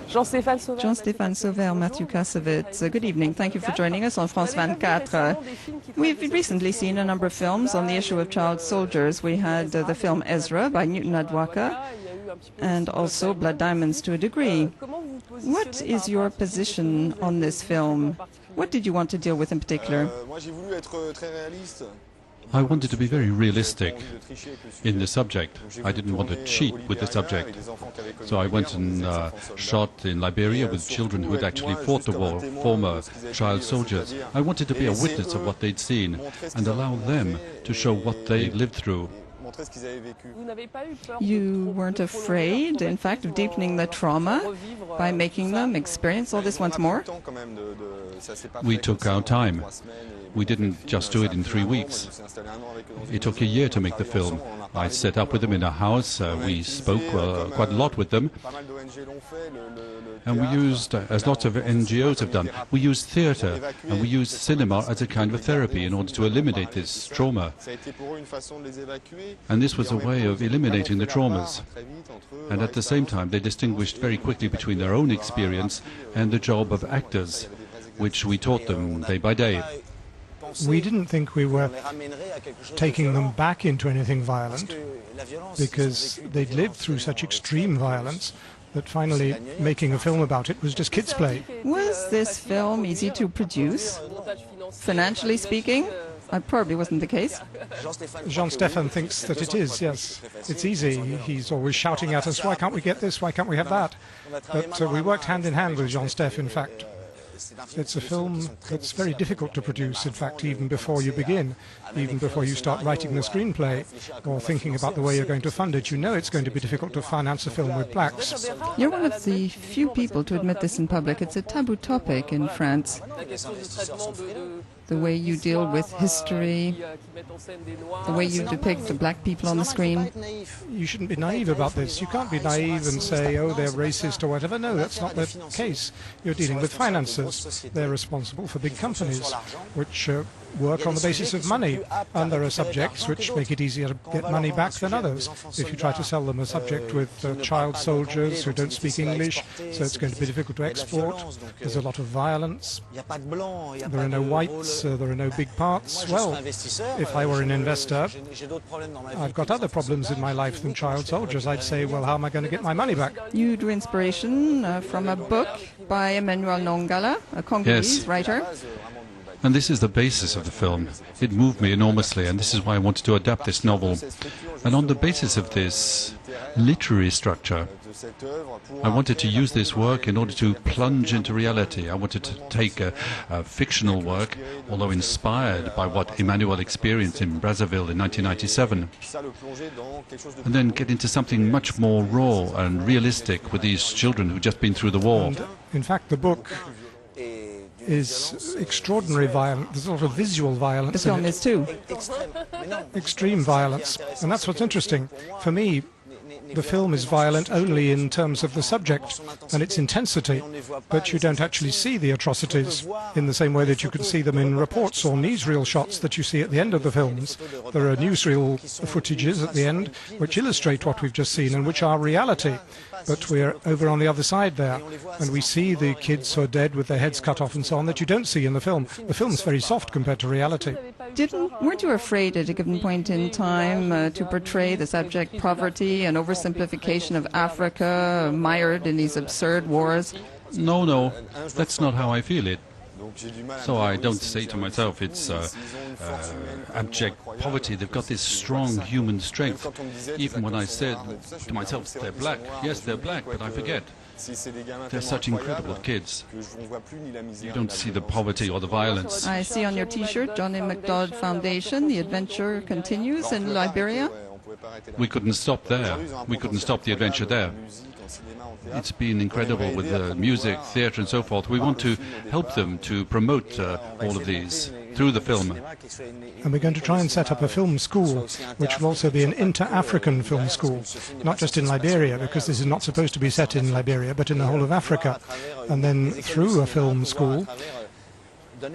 Jean-Stéphane Sauvaire, Mathieu Kassovitz. Good evening. Thank you for joining us on France 24. We've recently seen a number of films on the issue of child soldiers. We had the film Ezra by Newton Adwaka and also Blood Diamonds to a degree. What is your position on this film? What did you want to deal with in particular? I wanted to be very realistic in the subject. I didn't want to cheat with the subject. So I went and shot in Liberia with children who had actually fought the war, former child soldiers. I wanted to be a witness of what they'd seen and allow them to show what they lived through. You weren't afraid, in fact, of deepening the trauma by making them experience all this once more? We took our time. We didn't just do it in 3 weeks. It took a year to make the film. I set up with them in a house. We spoke quite a lot with them. And we used, as lots of NGOs have done, we used theatre and we used cinema as a kind of therapy in order to eliminate this trauma. And this was a way of eliminating the traumas. And at the same time, they distinguished very quickly between their own experience and the job of actors, which we taught them day by day. We didn't think we were taking them back into anything violent because they'd lived through such extreme violence that finally making a film about it was just kids' play. Was this film easy to produce, financially speaking? That probably wasn't the case. Jean-Stéphane thinks that it is, yes. It's easy. He's always shouting at us, why can't we get this, why can't we have that? But we worked hand in hand with Jean-Stéphane, in fact. It's a film that's very difficult to produce, in fact, even before you begin, even before you start writing the screenplay or thinking about the way you're going to fund it. You know it's going to be difficult to finance a film with blacks. You're one of the few people to admit this in public. It's a taboo topic in France. The way you deal with history, the way you depict the black people on the screen. You shouldn't be naive about this. You can't be naive and say, oh, they're racist or whatever. No, that's not the case. You're dealing with financiers. They're responsible for big companies which work on the basis of money, and there are subjects which make it easier to get money back than others. If you try to sell them a subject with child soldiers who don't speak English, so it's going to be difficult to export. There's a lot of violence. There are no whites, there are no big parts. Well, if I were an investor, I've got other problems in my life than child soldiers. I'd say, well, how am I going to get my money back? You drew inspiration from a book by Emmanuel Nongala, a Congolese writer. And this is the basis of the film. It moved me enormously, and this is why I wanted to adapt this novel. And on the basis of this literary structure, I wanted to use this work in order to plunge into reality. I wanted to take a fictional work, although inspired by what Emmanuel experienced in Brazzaville in 1997, and then get into something much more raw and realistic with these children who've just been through the war. And, in fact, the book is extraordinary violence. There's a lot of visual violence. The film is too. Extreme violence. And that's what's interesting. For me, the film is violent only in terms of the subject and its intensity, but you don't actually see the atrocities in the same way that you can see them in reports or newsreel shots that you see at the end of the films. There are newsreel footages at the end which illustrate what we've just seen and which are reality, but we're over on the other side there, and we see the kids who are dead with their heads cut off and so on that you don't see in the film. The film's very soft compared to reality. Weren't you afraid at a given point in time to portray the subject poverty and oversimplification of Africa, mired in these absurd wars? No, that's not how I feel it. So I don't say to myself it's abject poverty. They've got this strong human strength. Even when I said to myself, they're black. Yes, they're black, but I forget. They're such incredible kids. You don't see the poverty or the violence. I see on your T-shirt, Johnny MacDonald Foundation, the adventure continues in Liberia. We couldn't stop there. We couldn't stop the adventure there. It's been incredible with the music, theatre and so forth. We want to help them to promote all of these through the film. And we're going to try and set up a film school, which will also be an inter-African film school, not just in Liberia, because this is not supposed to be set in Liberia, but in the whole of Africa. And then through a film school,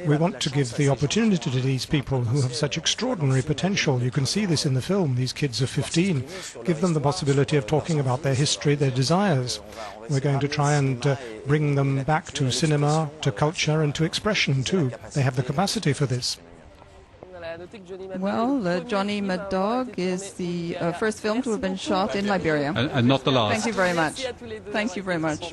We want to give the opportunity to these people who have such extraordinary potential. You can see this in the film. These kids are 15. Give them the possibility of talking about their history, their desires. We're going to try and bring them back to cinema, to culture, and to expression too. They have the capacity for this. Well, Johnny Mad Dog is the first film to have been shot in Liberia. And not the last. Thank you very much. Thank you very much.